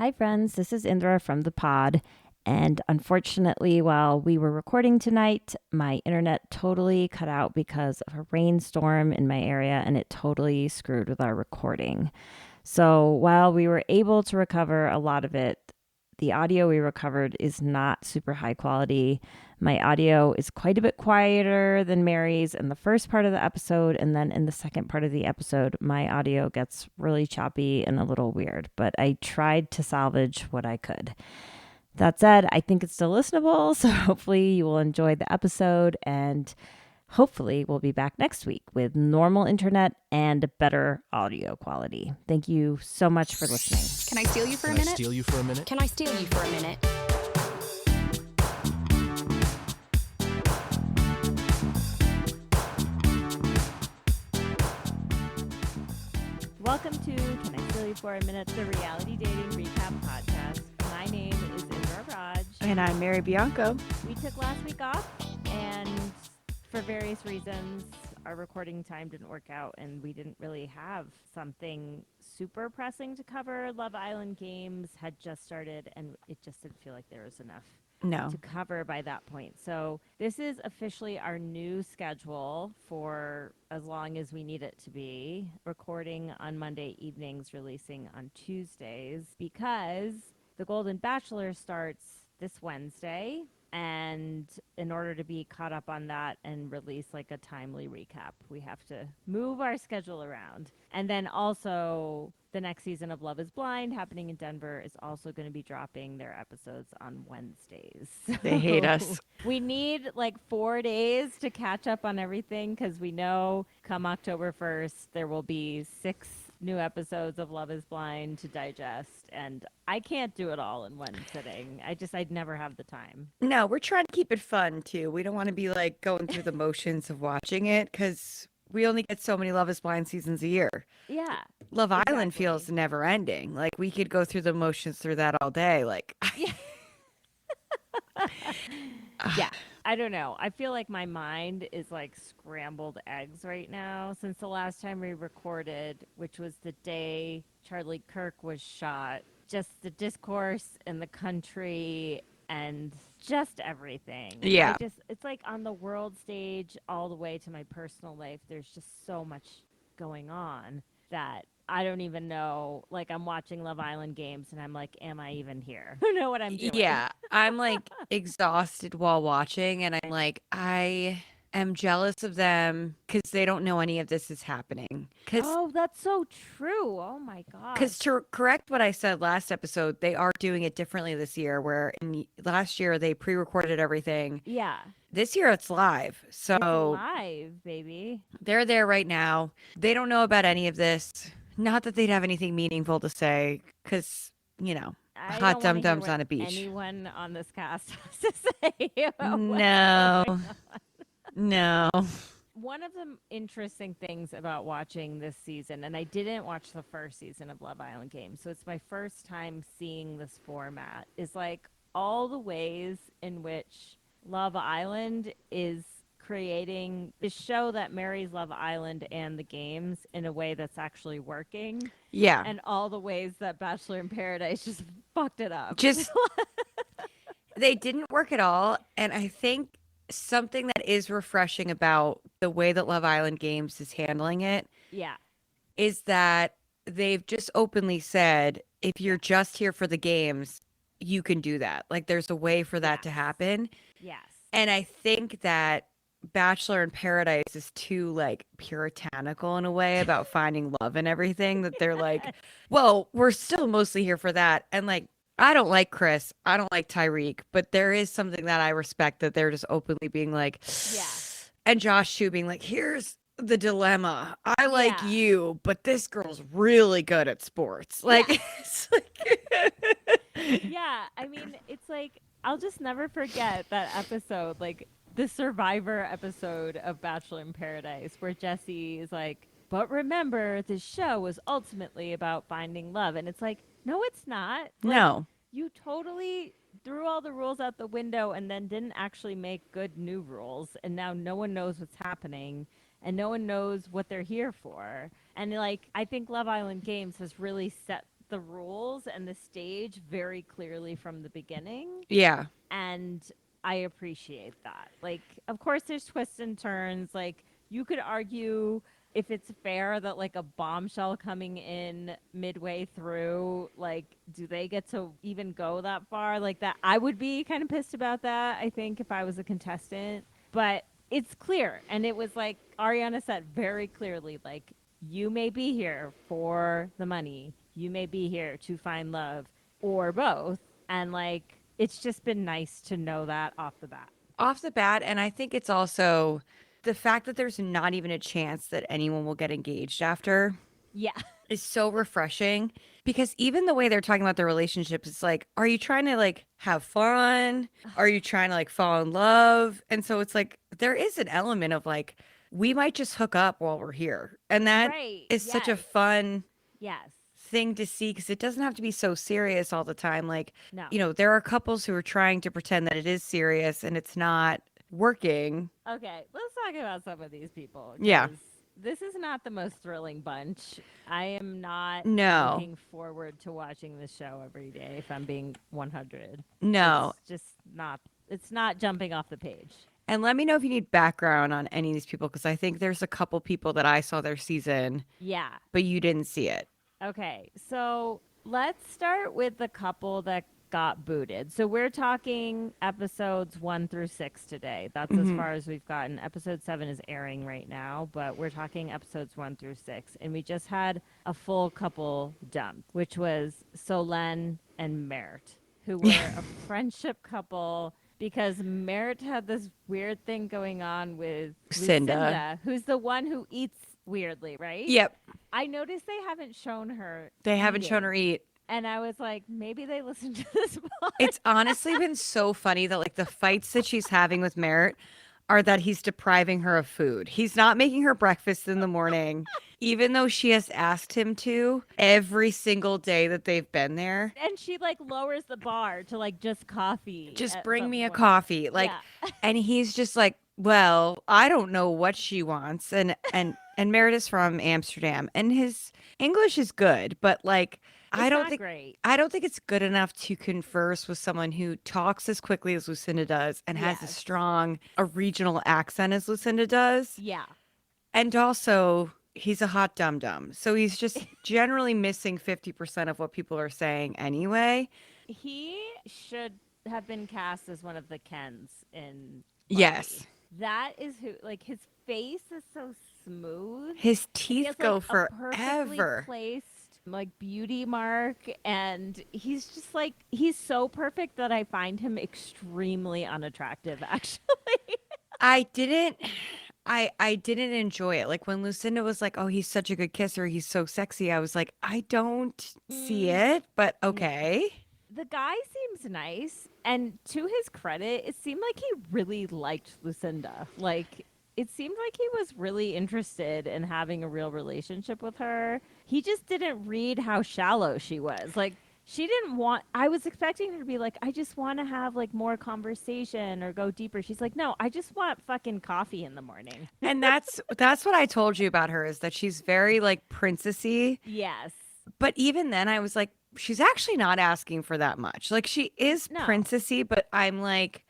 Hi, friends. This is Indra from the pod. And unfortunately, while we were recording tonight, my internet totally cut out because of a rainstorm in my area and it totally screwed with our recording. So while we were able to recover a lot of it, the audio we recovered is not super high quality. My audio is quite a bit quieter than Mary's in the first part of the episode. And then in the second part of the episode, my audio gets really choppy and a little weird. But I tried to salvage what I could. That said, I think it's still listenable. So hopefully you will enjoy the episode. And hopefully we'll be back next week with normal internet and better audio quality. Thank you so much for listening. Can I steal you for a minute? Steal you for a minute? Can I steal you for a minute? Welcome to Can I Steal You for a Minute, the reality dating recap podcast. My name is Indra Raj. And I'm Mary Bianco. We took last week off, and for various reasons, our recording time didn't work out, and we didn't really have something super pressing to cover. Love Island Games had just started, and it just didn't feel like there was enough to cover by that point. So this is officially our new schedule for as long as we need it to be, recording on Monday evenings, releasing on Tuesdays, because The Golden Bachelor starts this Wednesday. And in order to be caught up on that and release like a timely recap, we have to move our schedule around. And then also the next season of Love is Blind happening in Denver is also going to be dropping their episodes on Wednesdays. They hate us. We need like 4 days to catch up on everything because we know come October 1st, there will be 6 new episodes of Love is Blind to digest, and I can't do it all in one sitting. I'd never have the time. No, we're trying to keep it fun too. We don't want to be like going through the motions of watching it because we only get so many Love is Blind seasons a year. Yeah. Love Island feels never ending. Like we could go through the motions through that all day. Like, yeah. Yeah. I don't know. I feel like my mind is like scrambled eggs right now since the last time we recorded, which was the day Charlie Kirk was shot. Just the discourse in the country and just everything. Yeah. It's like on the world stage all the way to my personal life. There's just so much going on that I don't even know. Like, I'm watching Love Island Games and I'm like, am I even here? I don't know what I'm doing. Yeah, I'm like exhausted while watching, and I'm like, I am jealous of them because they don't know any of this is happening. Oh, that's so true. Oh my God. Because to correct what I said last episode, they are doing it differently this year, where last year they pre-recorded everything. Yeah. This year it's live. So it's live, baby. They're there right now. They don't know about any of this. Not that they'd have anything meaningful to say, because, you know, hot dum-dums on a beach. Anyone on this cast has to say about No. One of the interesting things about watching this season, and I didn't watch the first season of Love Island Games, so it's my first time seeing this format, is like all the ways in which Love Island is creating this show that marries Love Island and the games in a way that's actually working. Yeah. And all the ways that Bachelor in Paradise just fucked it up. They didn't work at all. And I think something that is refreshing about the way that Love Island Games is handling it is that they've just openly said, if you're just here for the games, you can do that. Like there's a way for that to happen. Yes. And I think that Bachelor in Paradise is too like puritanical in a way about finding love and everything, that they're like, well, we're still mostly here for that. And like, I don't like Chris, I don't like Tyreek, but there is something that I respect that they're just openly being like, and Josh too being like, here's the dilemma. I like you, but this girl's really good at sports. Like, it's like yeah, I mean, it's like, I'll just never forget that episode, like the Survivor episode of Bachelor in Paradise, where Jesse is like, but remember, this show was ultimately about finding love. And it's like, no, it's not. Like, no. You totally threw all the rules out the window and then didn't actually make good new rules. And now no one knows what's happening and no one knows what they're here for. And like, I think Love Island Games has really set the rules and the stage very clearly from the beginning. Yeah. And I appreciate that. Like, of course, there's twists and turns. Like, you could argue if it's fair that like a bombshell coming in midway through, like, do they get to even go that far? Like that, I would be kind of pissed about that. I think if I was a contestant, but it's clear, and it was like Ariana said very clearly, like, you may be here for the money, you may be here to find love, or both, and like it's just been nice to know that off the bat. Off the bat, and I think it's also the fact that there's not even a chance that anyone will get engaged after Yeah. is so refreshing, because even the way they're talking about their relationships, it's like, are you trying to like have fun? Are you trying to like fall in love? And so it's like there is an element of like, we might just hook up while we're here. And that Right. is such a Yes. fun Yes. thing to see, because it doesn't have to be so serious all the time. Like, No. there are couples who are trying to pretend that it is serious and it's not working. Okay, let's talk about some of these people. Yeah. 'Cause this is not the most thrilling bunch. I am not No, looking forward to watching this show every day, if I'm being 100. no. It's just not, it's not jumping off the page. And let me know if you need background on any of these people, because I think there's a couple people that I saw their season, Yeah. but you didn't see it. Okay, so let's start with the couple that got booted. So we're talking episodes 1 through 6 today. That's as Mhm. far as we've gotten. Episode 7 is airing right now, but we're talking episodes 1 through 6. And we just had a full couple dump, which was Solen and Mert, who were a friendship couple because Mert had this weird thing going on with Lucinda. Lucinda, who's the one who eats weirdly, right? Yep. I noticed they haven't shown her. They haven't shown her eating. eat. And I was like, maybe they listened to this pod. It's honestly been so funny that like the fights that she's having with Merritt are that he's depriving her of food. He's not making her breakfast in the morning, even though she has asked him to every single day that they've been there. And she like lowers the bar to like just coffee. Just At bring some me a point. coffee. Like, Yeah. and he's just like, well, I don't know what she wants. And Merritt is from Amsterdam, and his English is good, but like I It's don't not think great. I don't think it's good enough to converse with someone who talks as quickly as Lucinda does and has a Yes. strong a regional accent as Lucinda does. Yeah. And also he's a hot dum dum. So he's just generally missing 50% of what people are saying anyway. He should have been cast as one of the Kens in Yes. Barbie. That is who, like, his face is so smooth. His And he teeth has go like a perfectly forever. placed like beauty mark, and he's just like, he's so perfect that I find him extremely unattractive actually. I didn't enjoy it. Like when Lucinda was like, "Oh, he's such a good kisser. He's so sexy." I was like, "I don't see Mm, it, but no. okay." The guy seems nice, and to his credit, it seemed like he really liked Lucinda. Like, it seemed like he was really interested in having a real relationship with her. He just didn't read how shallow she was. Like, she didn't want, I was expecting her to be like, I just want to have like more conversation or go deeper. She's like, no, I just want fucking coffee in the morning. And that's what I told you about her, is that she's very like princessy. Yes. But even then I was like, she's actually not asking for that much. Like she is No. princessy, but I'm like,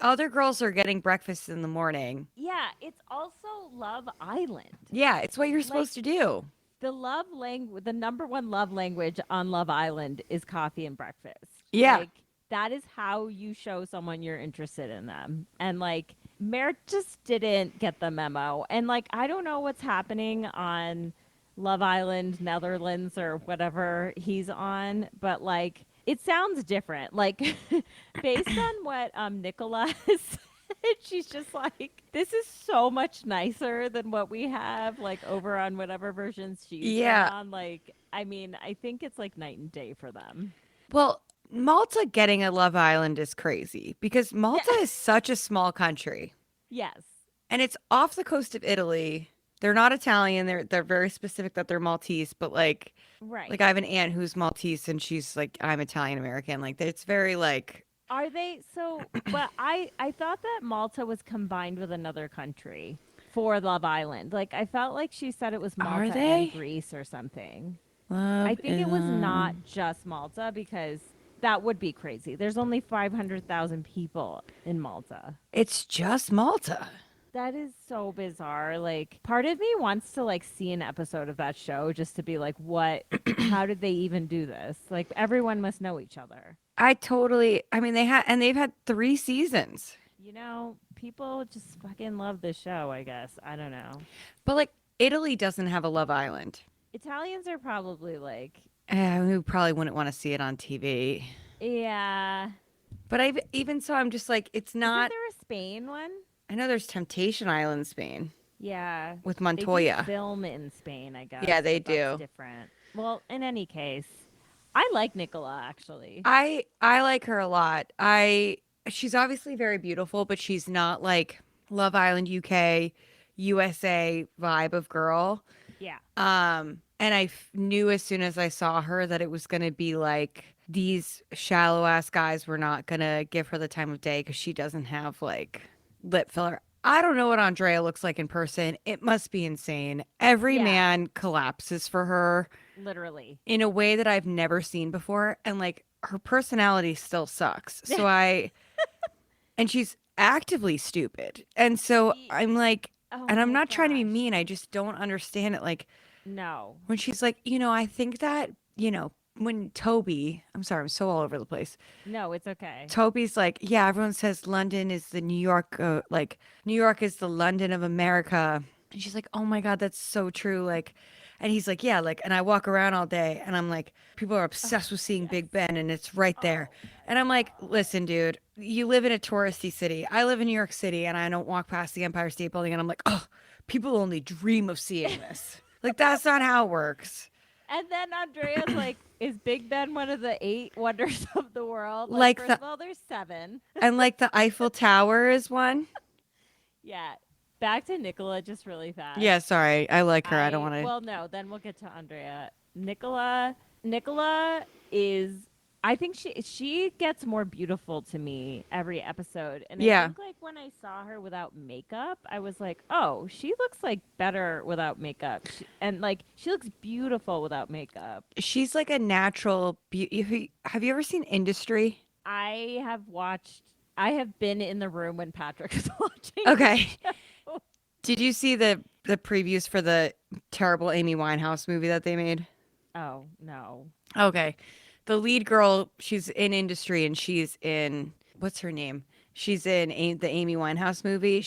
other girls are getting breakfast in the morning. Yeah, it's also Love Island. Yeah, it's what you're Like, supposed to do. the love language, the number one love language on Love Island is coffee and breakfast. Yeah. Like, that is how you show someone you're interested in them. And like, Merritt just didn't get the memo. And like, I don't know what's happening on Love Island, Netherlands, or whatever he's on, but like, it sounds different. Like, based on what Nicola said, she's just like, this is so much nicer than what we have like over on whatever versions she's been Yeah. on. Like, I mean, I think it's like night and day for them. Well, Malta getting a Love Island is crazy, because Malta is such a small country. Yes. And it's off the coast of Italy. They're not Italian. They're very specific that they're Maltese, but Right. like I have an aunt who's Maltese and she's like, I'm Italian American. Like it's very like, Are they so? But I thought that Malta was combined with another country for Love Island. Like, I felt like she said it was Are Malta they? and Greece or something. I Love think it was not Island. just Malta because that would be crazy. There's only 500,000 people in Malta. It's just Malta. That is so bizarre. Like, part of me wants to like see an episode of that show just to be like, what? How did they even do this? Like, everyone must know each other. I mean, they've had 3 seasons. People just fucking love this show, I guess. I don't know. But like, Italy doesn't have a Love Island. Italians are probably like, We probably wouldn't want to see it on TV. yeah. But even so, I'm just like, it's Isn't not. there a Spain one? I know there's Temptation Island, Spain, Yeah. with They do Montoya. film in Spain, I guess, Yeah, they but that's do. different. Well, in any case, I like Nicola actually. I like her a lot. I She's obviously very beautiful, but she's not like Love Island UK, USA vibe of girl. Yeah. And knew as soon as I saw her that it was going to be like these shallow ass guys were not going to give her the time of day because she doesn't have like lip filler. I don't know what Andrea looks like in person. It must be insane. Every Yeah. man collapses for her Literally. in a way that I've never seen before. And like her personality still sucks. And she's actively stupid. And so Ye- I'm like, Oh and I'm my not trying to be gosh. mean. I just don't understand it. Like, No. when she's like, I think that, when Toby, I'm sorry, I'm so all over the place. No, it's okay. Toby's like, yeah, everyone says London is the New York, like, New York is the London of America. And she's like, oh my God, that's so true. Like, and he's like, yeah, like, and I walk around all day and I'm like, people are Oh, obsessed with seeing yes. Big Ben and it's right there. Oh my And I'm like, God. listen, dude, you live in a touristy city. I live in New York City and I don't walk past the Empire State Building and I'm like, oh, people only dream of seeing this. Like, that's not how it works. And then Andrea's like, is Big Ben one of the 8 wonders of the world? Like, Like first the of all, there's 7. And like the Eiffel Tower is one. Yeah. Back to Nicola just really fast. Yeah, sorry. I like her. I don't want to. Well, no, then we'll get to Andrea. Nicola is, I think she gets more beautiful to me every episode. And I Yeah. think like when I saw her without makeup, I was like, "Oh, she looks like better without makeup." And like she looks beautiful without makeup. She's like a natural beauty. Have you ever seen Industry? I have been in the room when Patrick was watching the Okay. show. Did you see the previews for the terrible Amy Winehouse movie that they made? Oh, no. Okay. The lead girl, she's in Industry and she's in what's her name? She's in the Amy Winehouse movie.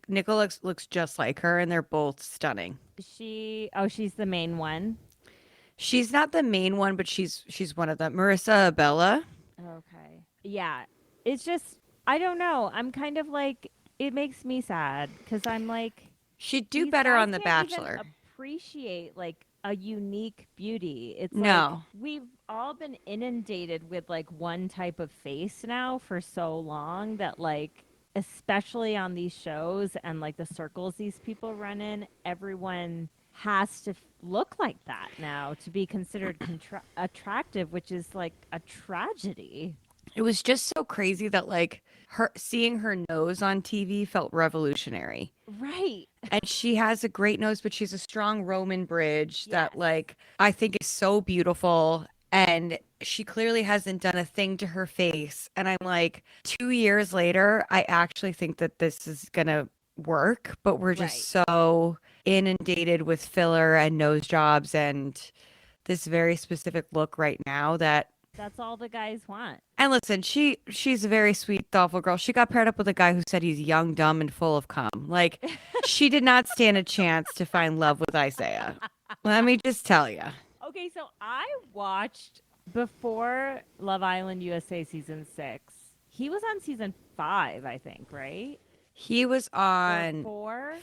Nicola looks just like her and they're both stunning. She's the main one. She's not the main one, but she's one of them. Marissa Abella. Okay. Yeah. It's just, I don't know. I'm kind of like, it makes me sad because I'm like, She'd do these better guys on The can't even Bachelor. appreciate like a unique beauty. It's like No. we've all been inundated with like one type of face now for so long that like, especially on these shows and like the circles these people run in, everyone has to look like that now to be considered attractive, which is like a tragedy. It was just so crazy that like her seeing her nose on TV felt revolutionary. Right. And she has a great nose, but she's a strong Roman bridge that Yes. like I think is so beautiful. And she clearly hasn't done a thing to her face. And I'm like, 2 years later, I actually think that this is gonna work, but we're Right. just so inundated with filler and nose jobs and this very specific look right now that. That's all the guys want. And listen, she's a very sweet, thoughtful girl. She got paired up with a guy who said he's young, dumb, and full of cum. Like, she did not stand a chance to find love with Isaiah. Let me just tell you. Okay, so I watched before Love Island USA season 6. He was on season 5, I think, right? He was Or on 4.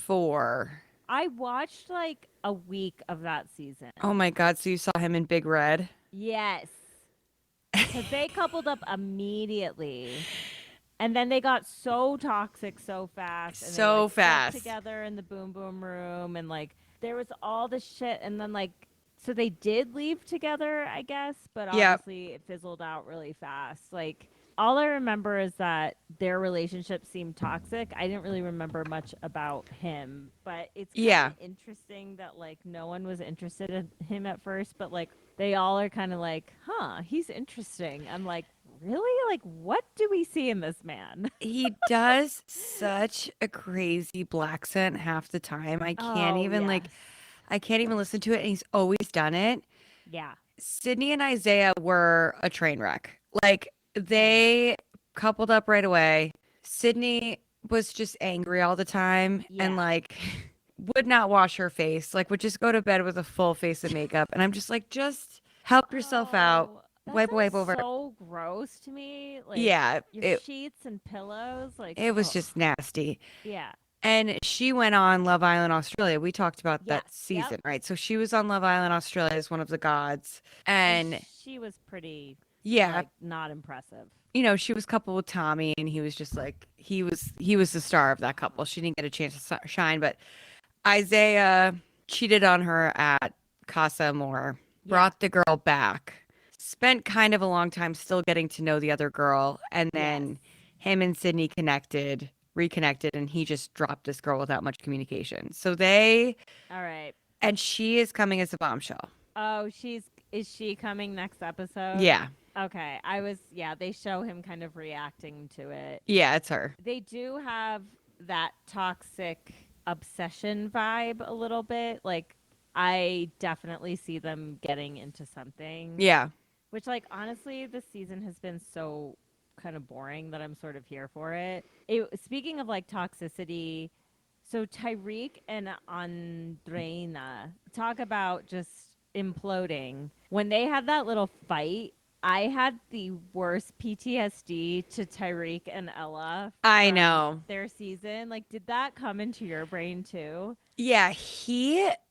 4. I watched like a week of that season. Oh my God. So you saw him in Big Red? Yes. Because they coupled up immediately. And then they got so toxic so fast. And they So like slept fast. together in the boom boom room. And like there was all this shit. And then like, so they did leave together, I guess. But Yep. obviously it fizzled out really fast. Like all I remember is that their relationship seemed toxic. I didn't really remember much about him, but it's kind Yeah. of interesting that like no one was interested in him at first, but like they all are kind of like, "Huh, he's interesting." I'm like, "Really? Like what do we see in this man?" He does such a crazy black scent half the time. Oh, yes. I can't even listen to it, and he's always done it. Yeah. Sydney and Isaiah were a train wreck. Like Train wreck. they coupled up right away. Sydney was just angry all the time and Yeah. like would not wash her face, like would just go to bed with a full face of makeup. And I'm just like, just help yourself out. Oh, that Wipe sounds over. so gross to me. Like Yeah, your sheets and pillows, like, it was oh, just nasty. yeah. And she went on Love Island Australia. We talked about Yes. that Yep. season, right? So she was on Love Island Australia as one of the gods. And And she was pretty, yeah, like, not impressive. she was coupled with Tommy, and he was just like he was the star of that couple. She didn't get a chance to shine, but Isaiah cheated on her at Casa Amor, Yeah. brought the girl back, spent kind of a long time still getting to know the other girl, and Yes. then him and Sydney reconnected, and he just dropped this girl without much communication. So All right. and she is coming as a bombshell. Oh, is she coming next episode? Yeah. Okay. Yeah, they show him kind of reacting to it. Yeah, it's her. They do have that toxic obsession vibe a little bit. Like, I definitely see them getting into something. Yeah. Which, like, honestly, this season has been so kind of boring that I'm sort of here for it. Speaking of like toxicity, so Tyreek and Andreina talk about just imploding. When they had that little fight, I had the worst PTSD to Tyreek and Ella I from know. their season. Like, did that come into your brain too? Yeah,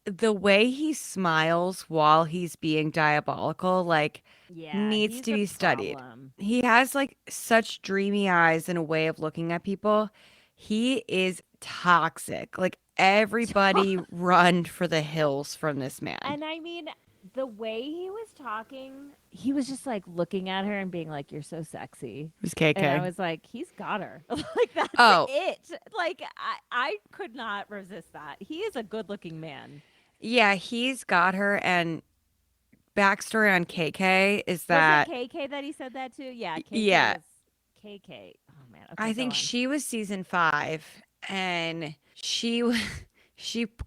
the way he smiles while he's being diabolical, like, Yeah, needs he's to a be studied. problem. He has like such dreamy eyes and a way of looking at people. He is toxic. Like, everybody run for the hills from this man. It And I mean, the way he was talking, he was just like looking at her and being like, "You're so sexy." was And I KK. was like, he's got her. Like, that's Oh, it. Like, I could not resist that. He is a good looking man. yeah, he's got her. And backstory on KK is Was it that, KK that he said that to? Yeah, KK yeah, was KK. Oh, man. Okay, I go think on. she was season 5, and she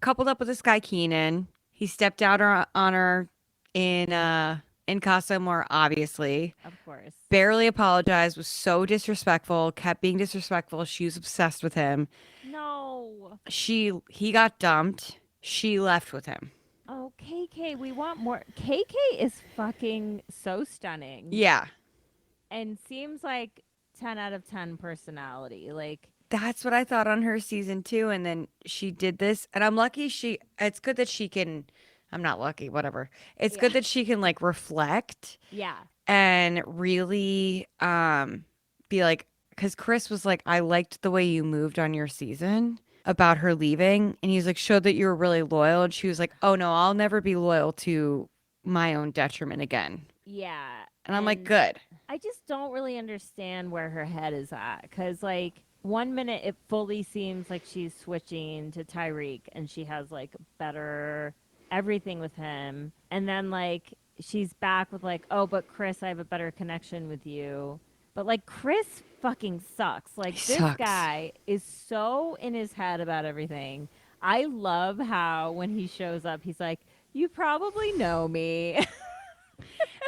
coupled up with this guy Keenan. He stepped out on her in Casa More, obviously. Of course. Barely apologized, was so disrespectful, kept being disrespectful. She was obsessed with him. No. He got dumped. She left with him. Oh, KK, we want more. KK is fucking so stunning. Yeah. And seems like 10 out of 10 personality. Like, That's what I thought on her season 2, and then she did this, and I'm lucky it's good that she can. I'm not lucky, whatever. It's yeah. good that she can like reflect Yeah. and really be like, because Chris was like, I liked the way you moved on your season about her leaving, and he's like, showed that you were really loyal, and she was like, oh no, I'll never be loyal to my own detriment again. Yeah. And I'm like, good. I just don't really understand where her head is at. Because, like, one minute it fully seems like she's switching to Tyreek and she has, like, better everything with him. And then, like, she's back with, like, oh, but Chris, I have a better connection with you. But, like, Chris fucking sucks. Like, He this sucks. guy is so in his head about everything. I love how when he shows up, he's like, you probably know me. And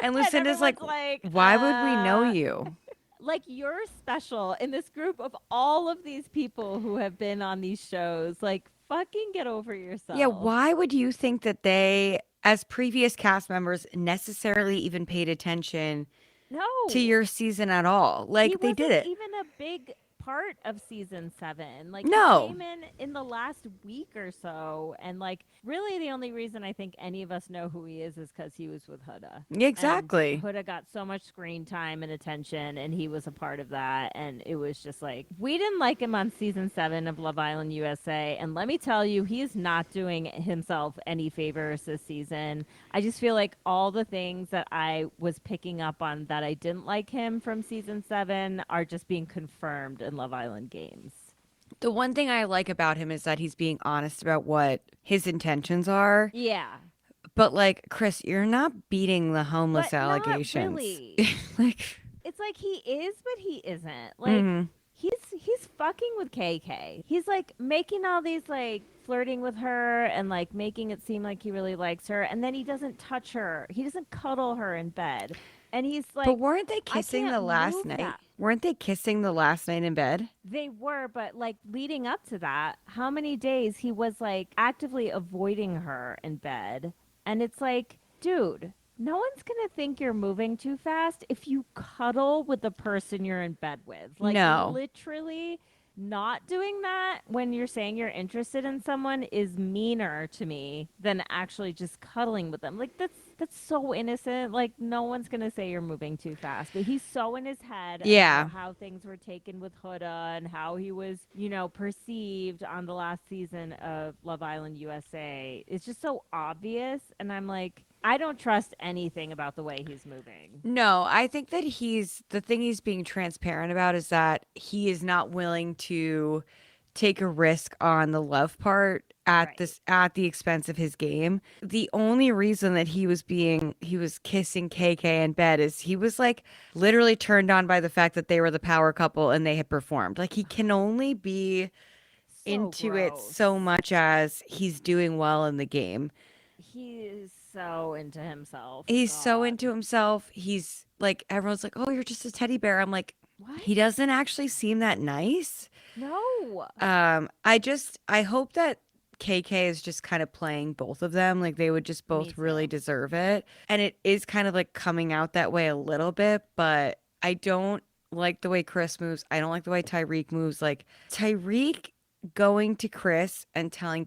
And Lucinda's like, everyone's like, why would we know you? like you're special in this group of all of these people who have been on these shows. Like, fucking get over yourself. Yeah, why would you think that they, as previous cast members, necessarily even paid attention No. to your season at all? He Like, they did wasn't it. even a big part of season 7. Like he No. came in the last week or so, and like really the only reason I think any of us know who he is because he was with Huda. And Exactly. Huda got so much screen time and attention, and he was a part of that. And it was just like, we didn't like him on season 7 of Love Island USA. And let me tell you, he is not doing himself any favors this season. I just feel like all the things that I was picking up on that I didn't like him from season 7 are just being confirmed in Love Island games. The one thing I like about him is that he's being honest about what his intentions are. Yeah. But like, Chris, you're not beating the homeless But not allegations. really. Like, It's like he is, but he isn't. Like mhm. he's fucking with KK. He's like making all these like flirting with her and like making it seem like he really likes her, and then he doesn't touch her. He doesn't cuddle her in bed. And he's But like, weren't they I kissing can't the last move night? that. Weren't they kissing the last night in bed? They were, but like leading up to that, how many days he was like actively avoiding her in bed. And it's like, dude, no one's going to think you're moving too fast if you cuddle with the person you're in bed with. Like, No. literally, not doing that when you're saying you're interested in someone is meaner to me than actually just cuddling with them. Like that's so innocent. Like no one's gonna say you're moving too fast, but he's so in his head Yeah. about how things were taken with Huda and how he was, perceived on the last season of Love Island USA. It's just so obvious, and I'm like, I don't trust anything about the way he's moving. No, I think that the thing he's being transparent about is that he is not willing to take a risk on the love part Right. at the expense of his game. The only reason that he was kissing KK in bed is he was like literally turned on by the fact that they were the power couple and they had performed. Like he can only be So into it so gross. much as he's doing well in the game. He is so into himself. He's so God. into himself. He's like, everyone's like, oh, you're just a teddy bear. I'm like, What? he doesn't actually seem that nice. No. I hope that KK is just kind of playing both of them. Like they would just Me both really too. deserve it. And it is kind of like coming out that way a little bit, but I don't like the way Chris moves. I don't like the way Tyreek moves. Like Tyreek going to Chris and telling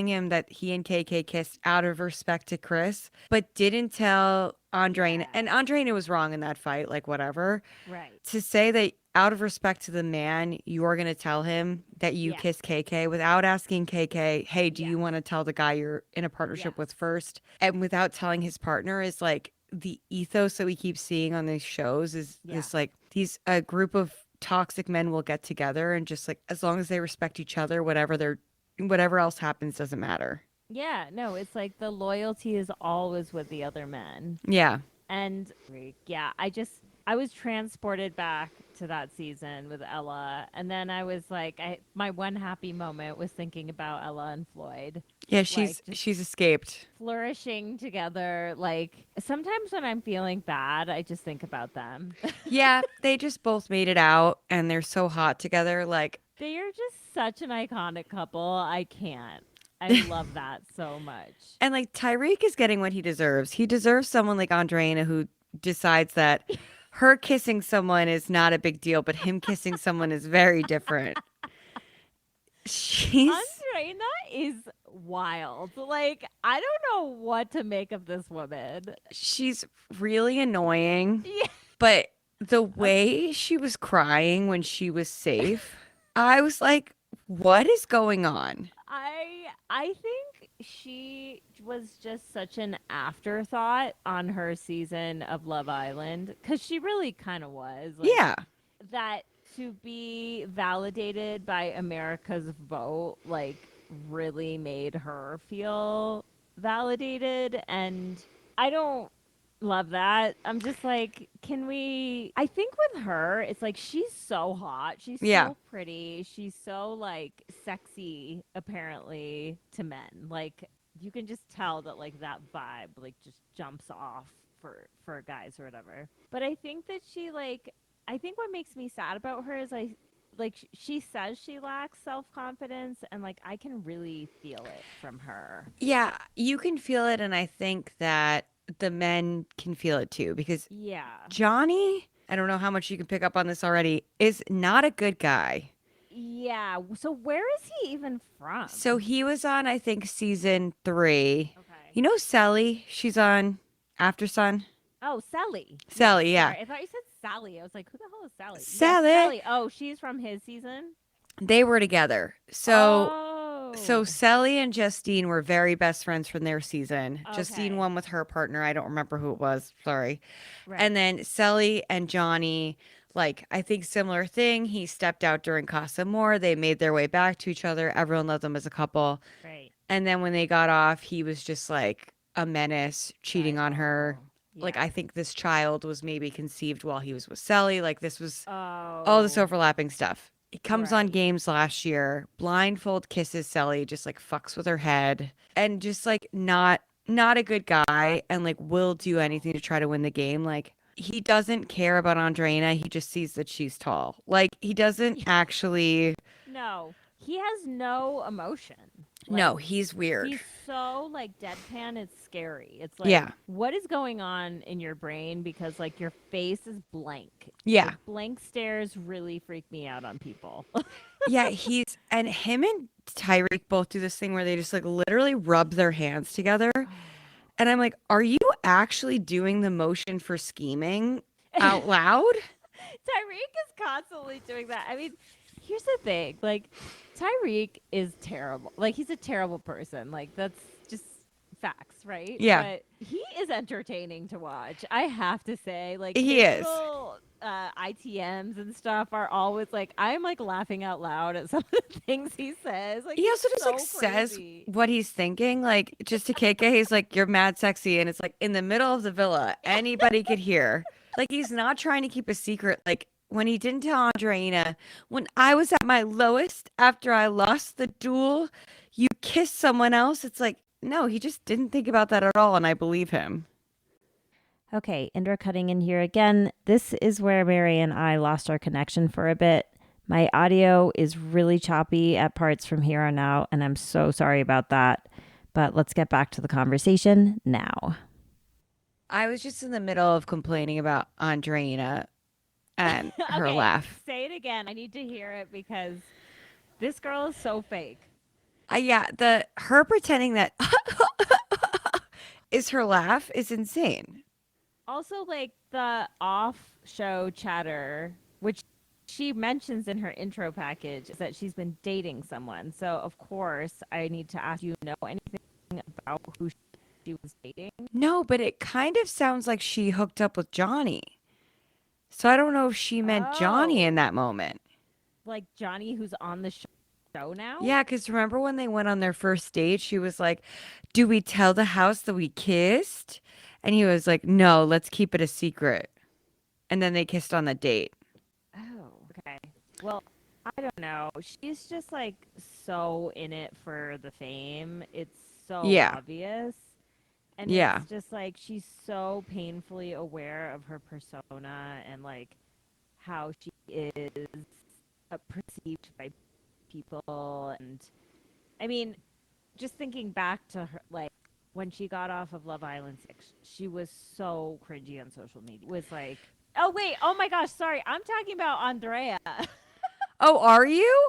him that he and KK kissed out of respect to Chris, but didn't tell Andre. Yeah. And Andreina was wrong in that fight, like whatever. Right. To say that out of respect to the man, you're going to tell him that you Yes. kissed KK without asking KK, hey, do Yes. you want to tell the guy you're in a partnership Yes. with first? And without telling his partner is like the ethos that we keep seeing on these shows is Yeah. this like these a group of toxic men will get together and just like as long as they respect each other, whatever else happens doesn't matter. Yeah. No, it's like the loyalty is always with the other men. Yeah. And yeah, I was transported back to that season with Ella, and then I was like, my one happy moment was thinking about Ella and Floyd, Yeah, like just she's escaped. flourishing together. Like sometimes when I'm feeling bad, I just think about them. Yeah, they just both made it out and they're so hot together. Like They are just such an iconic couple. I can't. I love that so much. and like Tyreek is getting what he deserves. He deserves someone like Andreina who decides that her kissing someone is not a big deal, but him kissing someone is very different. She's Andreina is wild. Like, I don't know what to make of this woman. she's really annoying, Yeah. but the way she was crying when she was safe, I was like, what is going on? I think she was just such an afterthought on her season of Love Island, cuz she really kind of was like Yeah. that. To be validated by America's vote like really made her feel validated, and I don't love that. I'm just like, can we? I think with her, it's like she's so hot. She's Yeah. so pretty. She's so like sexy, apparently, to men. Like you can just tell that like that vibe like just jumps off for guys or whatever. But I think that I think what makes me sad about her is she says she lacks self-confidence, and like I can really feel it from her. Yeah, you can feel it, and I think that the men can feel it too because Yeah. Johnny I don't know how much you can pick up on this already, is not a good guy. Yeah. So where is he even from? So he was on, I think, season 3. Okay. You know Sally? She's on After Sun. Oh, Sally. Yes. Sally, yeah. Sorry, I thought you said Sally. I was like, who the hell is Sally? Yes, Sally. Sally. Oh, she's from his season. They were together. So Oh. Sally and Justine were very best friends from their season. Justine Okay. won with her partner. I don't remember who it was. Sorry. Right. And then Sally and Johnny, like, I think similar thing. He stepped out during Casa More. They made their way back to each other. Everyone loved them as a couple. Right. And then when they got off, he was just like a menace, cheating on her. Oh. Like, Yeah. I think this child was maybe conceived while he was with Sally. Like, this was all this Oh. overlapping stuff. He comes on Right. games last year, blindfold kisses Sally, just like fucks with her head, and just like not a good guy, and like will do anything to try to win the game. Like, he doesn't care about Andreina. He just sees that she's tall. Like, he doesn't actually. No, he has no emotion. No, Like, he's weird. he's so like deadpan. It's scary. It's like, Yeah. what is going on in your brain? Because like your face is blank. Yeah. Like, blank stares really freak me out on people. Yeah, and him and Tyreek both do this thing where they just like literally rub their hands together. And I'm like, are you actually doing the motion for scheming out loud? Tyreek is constantly doing that. I mean, here's the thing. Like, Tyreek is terrible. Like, he's a terrible person. Like, that's just facts, right? Yeah. But he is entertaining to watch. I have to say. Like, He his is. little ITMs and stuff are always like, I'm like laughing out loud at some of the things he says. Like, He also he's just like so says crazy. what he's thinking, like just to KK, he's like, "You're mad sexy," and it's like in the middle of the villa, anybody could hear. Like, he's not trying to keep a secret. Like when he didn't tell Andreina, when I was at my lowest after I lost the duel, you kissed someone else. It's like, no, he just didn't think about that at all, and I believe him. Okay, Indra cutting in here again. This is where Mary and I lost our connection for a bit. My audio is really choppy at parts from here on out, and I'm so sorry about that. But let's get back to the conversation now. I was just in the middle of complaining about Andreina and her Okay, laugh. say it again. I need to hear it because this girl is so fake. Yeah, the her pretending that is her laugh is insane. Also, like the off show chatter, which she mentions in her intro package, is that she's been dating someone. So, of course, I need to ask you know anything about who she was dating? No, but it kind of sounds like she hooked up with Johnny. So I don't know if she meant Johnny in Oh, that moment. like Johnny, who's on the show now? Yeah, because remember when they went on their first date, she was like, "Do we tell the house that we kissed?" And he was like, "No, let's keep it a secret." And then they kissed on the date. Oh, okay. Well, I don't know. She's just like so in it for the fame. It's so Yeah. obvious. And Yeah. it's just like she's so painfully aware of her persona and like how she is perceived by people. And I mean, just thinking back to her, like when she got off of Love Island 6, she was so cringy on social media. It was like, oh, wait. Oh my gosh. Sorry. I'm talking about Andrea. Oh, are you?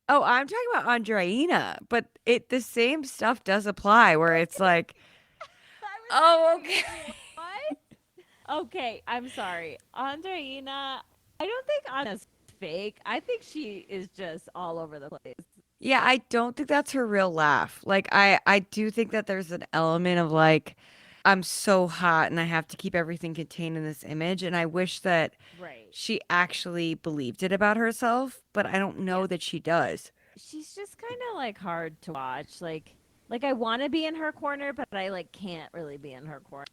Oh, I'm talking about Andreina, but the same stuff does apply where it's like, I was oh, like, okay. wait, what? Okay, I'm sorry. Andreina, I don't think Anna's fake. I think she is just all over the place. Yeah, I don't think that's her real laugh. Like I do think that there's an element of like I'm so hot and I have to keep everything contained in this image, and I wish that Right. she actually believed it about herself, but I don't Yeah. know that she does. She's just kind of like hard to watch. Like I want to be in her corner, but I like can't really be in her corner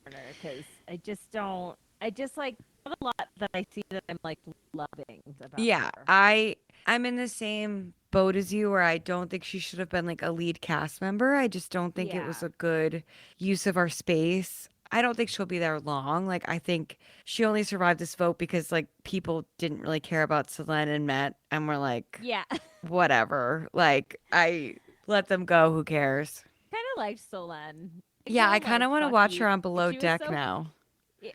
because I just don't. I just like have a lot that I see that I'm like loving about Yeah, her. I'm in the same boat as you where I don't think she should have been like a lead cast member. I just don't think it was Yeah. a good use of our space. I don't think she'll be there long. Like I think she only survived this vote because like people didn't really care about Selene and Met and were like, Yeah. whatever. Like I let them go, who cares? Kind of liked Solen. Yeah, I Go kind like of want to fuck watch her you. on Below She was Deck so now. yeah.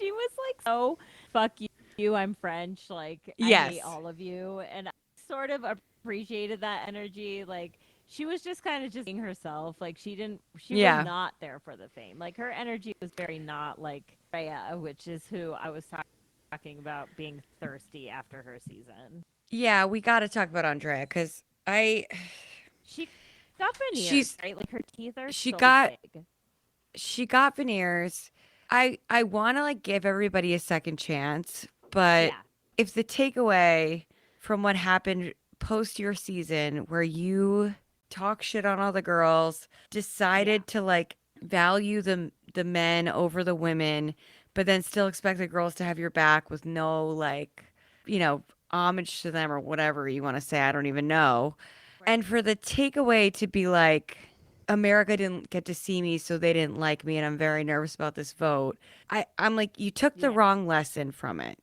she was like, so fuck you, I'm French. Like, I hate Yes. all of you. And I sort of appreciated that energy. Like, she was just kind of just being herself. Like, she was Yeah. not there for the fame. Like, her energy was very not like Rhea, which is who I was talking about being thirsty after her season. Yeah, we got to talk about Andrea because She got veneers, she's right? Like, her teeth are she so got big. she got veneers. I want to like give everybody a second chance, but Yeah. if the takeaway from what happened post your season where you talk shit on all the girls, Yeah. decided to like value the men over the women, but then still expect the girls to have your back with no like, you know, homage to them or whatever you want to say, I don't even know. Right. And for the takeaway to be like America didn't get to see me, so they didn't like me, and I'm very nervous about this vote. I'm like, you took the Yeah. wrong lesson from it.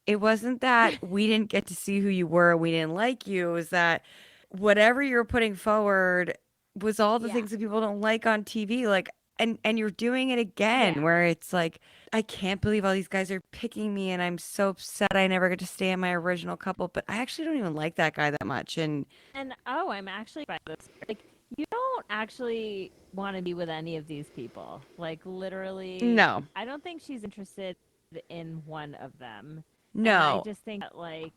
It wasn't that we didn't get to see who you were, we didn't like you. It was that whatever you were putting forward was all the Yeah. things that people don't like on TV. Like, and you're doing it again, Yeah. where it's like, I can't believe all these guys are picking me, and I'm so upset I never get to stay in my original couple. But I actually don't even like that guy that much. And And oh, I'm actually by this. Like, you don't actually want to be with any of these people. Like, literally, no, I don't think she's interested in one of them. And I no, just think that, like,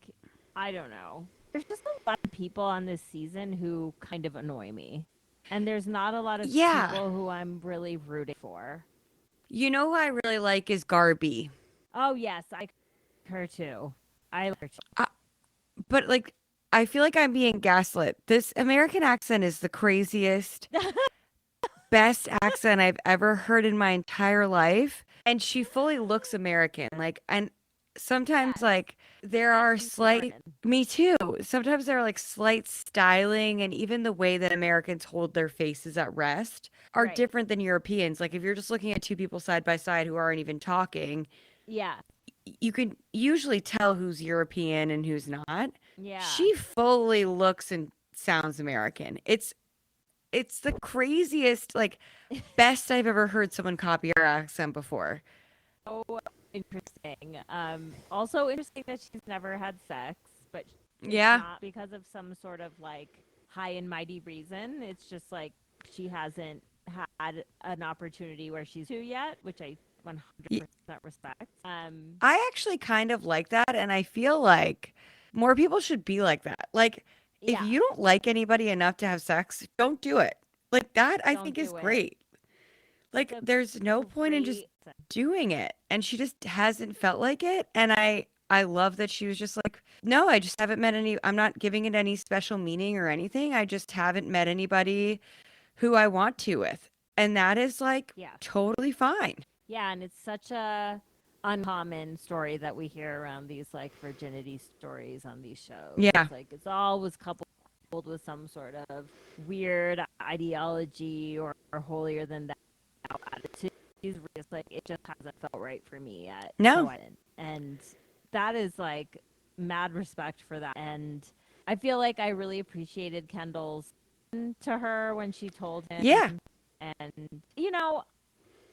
I don't know. There's just a lot of people on this season who kind of annoy me. And there's not a lot of yeah. people who I'm really rooting for. You know who I really like is Garby. Oh, yes, I like her too. I like her too. But like, I feel like I'm being gaslit. This American accent is the craziest, best accent I've ever heard in my entire life. And she fully looks American. Like, and sometimes, Yes, like, there that's are slight, important. me too. Sometimes there are like slight styling and even the way that Americans hold their faces at rest are Right. different than Europeans. Like, if you're just looking at two people side by side who aren't even talking, Yeah. you can usually tell who's European and who's not. Yeah. She fully looks and sounds American. It's the craziest, like best I've ever heard someone copy her accent before. So interesting. Also interesting that she's never had sex, but it's Yeah. not because of some sort of like high and mighty reason. It's just like she hasn't had an opportunity where she's to yet, which I Y- 100% respect. I actually kind of like that and I feel like more people should be like that. Like if Yeah, you don't like anybody enough to have sex, don't do it. Like that I don't think is do it. great. Like Like a there's no point in just great. doing it. And she just hasn't felt like it. And I love that she was just like, no, I just haven't met any I'm not giving it any special meaning or anything. I just haven't met anybody who I want to with. And that is like Yeah, totally fine. yeah, and it's such a uncommon story that we hear around these like virginity stories on these shows. Yeah. It's like it's always coupled with some sort of weird ideology or holier than thou attitude. It's like it just hasn't felt right for me yet, so No. I didn't. And that is like mad respect for that. And I feel like I really appreciated Kendall's to her when she told him. Yeah. And you know,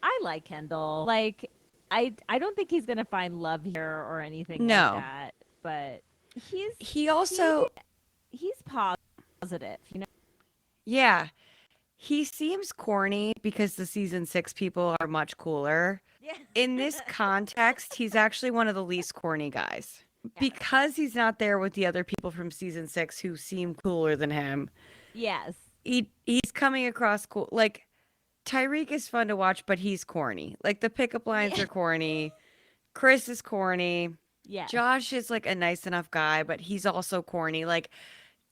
I like Kendall. Like I don't think he's gonna find love here or anything like No. that. But he's He he also he's positive, you know. yeah, he seems corny because the season 6 people are much cooler. Yeah. In this context, he's actually one of the least corny guys. Yes. Because he's not there with the other people from season 6 who seem cooler than him. Yes. He's coming across cool. Like Tyreek is fun to watch, but he's corny. Like the pickup lines Yeah. are corny. Chris is corny. Yes. Josh is like a nice enough guy, but he's also corny. Like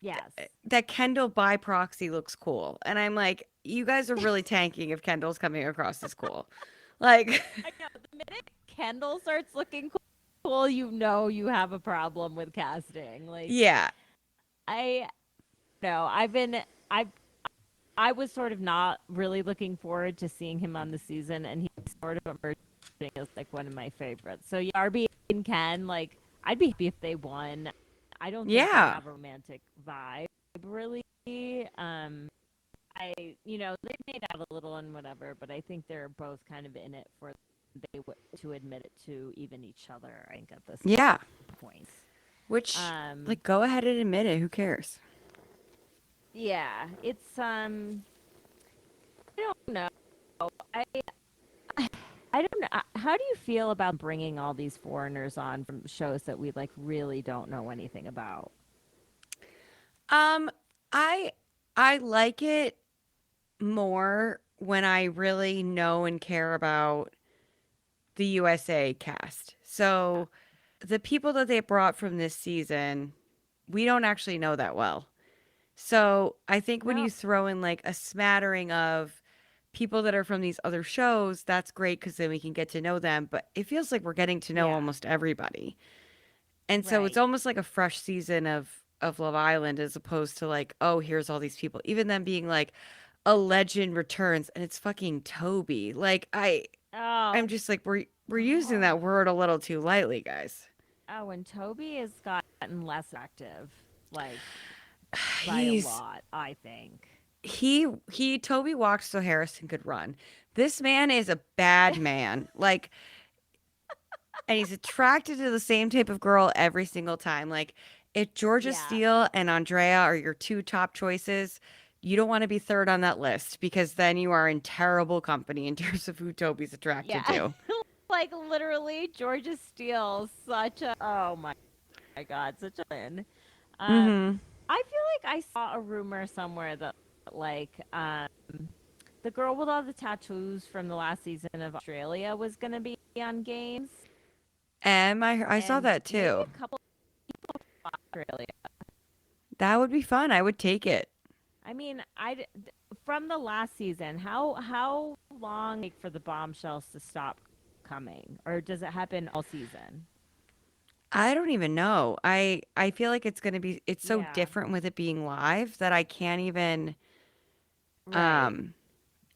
Yes. that Kendall by proxy looks cool. And I'm like, you guys are really tanking if Kendall's coming across as cool. Like, I know the minute Kendall starts looking cool, you know you have a problem with casting. Like yeah. I no, I I was sort of not really looking forward to seeing him on the season, and he's sort of emerging as like one of my favorites. So yeah, RB and Ken, like I'd be happy if they won. I don't think they Yeah. have a romantic vibe really. I they made out a little and whatever, but I think they're both kind of in it for they would to admit it to even each other. I think at this Yeah. point. Which, Um, like, go ahead and admit it. Who cares? yeah, it's I don't know. I I don't know. How do you feel about bringing all these foreigners on from shows that we like really don't know anything about? Um, I I like it more when I really know and care about the USA cast. Yeah. So the people that they brought from this season, we don't actually know that well. So I think when No. you throw in like a smattering of people that are from these other shows, that's great because then we can get to know them. But it feels like we're getting to know Yeah. almost everybody. And so it's Right. almost like a fresh season of Love Island as opposed to like, oh, here's all these people. Even them being like a legend returns and it's fucking Toby. Like I'm Oh. just like we're using that word a little too lightly, guys. Oh, and Toby has gotten less active, like by a He's lot, I think. he Toby walked so Harrison could run. This man is a bad man. Like, and he's attracted to the same type of girl every single time. Like, if Georgia Yeah. Steele and Andrea are your two top choices, you don't want to be third on that list because then you are in terrible company in terms of who Toby's attracted Yeah. to. Like literally Georgia Steele, such a oh my god, such a win. Mm-hmm. I feel like I saw a rumor somewhere that like the girl with all the tattoos from the last season of Australia was going to be on games, And I saw and that maybe too. a couple of Australia. That would be fun. I would take it. I mean, from the last season, how long take for the bombshells to stop coming, or does it happen all season? I don't even know. I feel like it's going to be it's so Yeah, different with it being live that right, um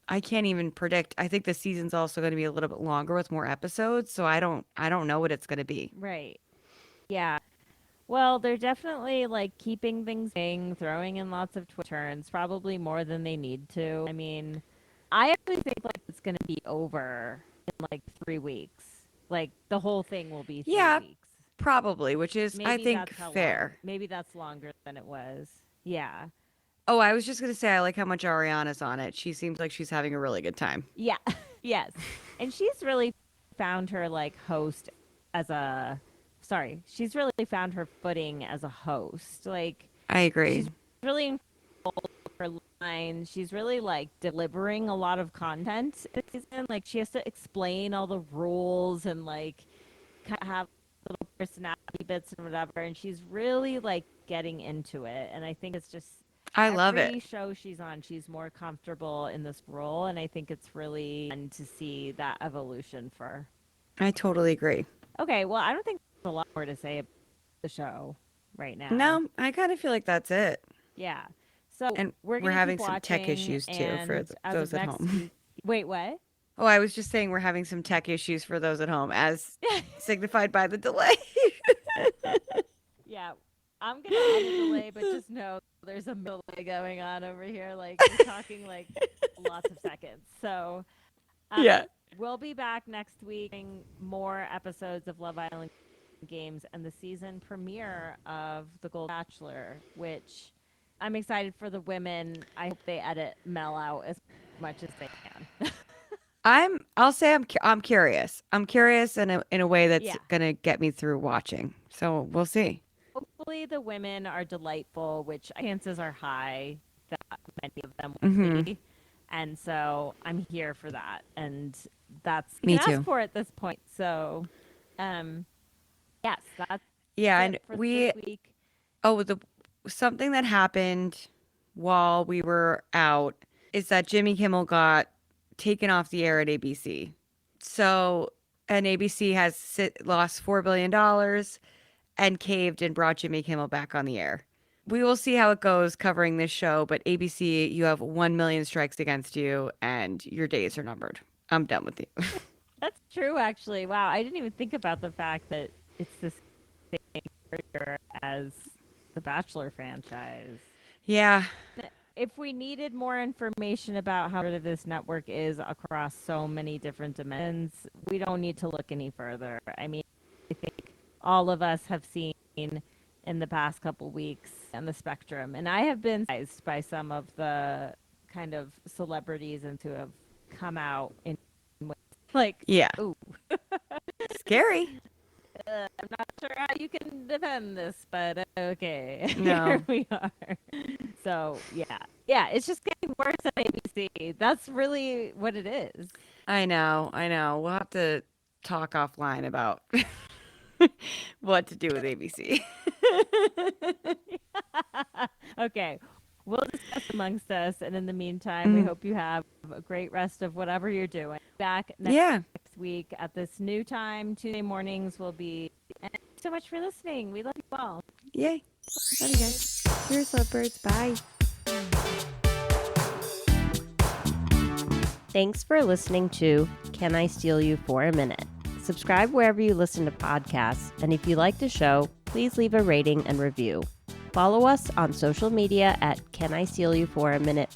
I can't even predict. I think the season's also going to be a little bit longer with more episodes, so I don't know what it's going to be. right. Yeah. Well, they're definitely like keeping things moving, throwing in lots of twist turns, probably more than they need to. I mean, I actually think like it's going to be over in like 3 weeks. Like the whole thing will be three Yeah, weeks. probably, which is I Maybe think that's how long. fair. Maybe that's longer than it was. Yeah. Oh, I was just going to say I like how much Ariana's on it. She seems like she's having a really good time. Yeah. Yes. And she's really found her like host as a sorry, she's really found her footing as a host. Like I agree. she's really in control of her line. She's really like delivering a lot of content this season. Like she has to explain all the rules and like kind of have little personality bits and whatever. And she's really like getting into it. And I think it's just I love it. every show she's on, she's more comfortable in this role. And I think it's really fun to see that evolution for her. I totally agree. Okay, well, I don't think there's a lot more to say about the show right now. No, I kind of feel like that's it. Yeah. So And we're we're going to keep having some tech watching. issues too for And as of those at next home. week, wait, what? Oh, I was just saying we're having some tech issues for those at home, as signified by the delay. Yeah. I'm going to add a delay, but just know there's a delay going on over here. Like, we're talking like lots of seconds. So, Yeah. we'll be back next week doing more episodes of Love Island Games and the season premiere of The Gold Bachelor, which I'm excited for the women. I hope they edit Mel out as much as they can. I'll say I'm curious. I'm curious in a way that's Yeah. going to get me through watching. So, we'll see. Hopefully the women are delightful, which chances are high that many of them will Mhm. be. And so I'm here for that. And that's you Me can ask too. for it at this point. So um yes, that's Yeah, it and for this week. the something that happened while we were out is that Jimmy Kimmel got taken off the air at ABC. So, and ABC has lost $4 billion and caved and brought Jimmy Kimmel back on the air. We will see how it goes covering this show, but ABC, you have 1 million strikes against you and your days are numbered. I'm done with you. That's true actually. Wow, I didn't even think about the fact that it's the same character as the Bachelor franchise. Yeah. if we needed more information about how good this network is across so many different dimensions, we don't need to look any further. I mean, I think all of us have seen in the past couple weeks on the spectrum, and I have been surprised by some of the kind of celebrities and to have come out in like, Yeah. ooh, Scary. I'm not sure how you can defend this, but okay, No. here we are. So yeah, it's just getting worse at ABC. That's really what it is. I know. We'll have to talk offline about what to do with ABC. Okay, we'll discuss amongst us, and in the meantime, we hope you have a great rest of whatever you're doing. Back Yeah. next week at this new time. Tuesday mornings will be. And thank you so much for listening. We love you all. Yay. Love you guys. Here's lovebirds. Bye. Thanks for listening to Can I Steal You for a Minute? Subscribe wherever you listen to podcasts, and if you like the show, please leave a rating and review. Follow us on social media at Can I Steal You for a Minute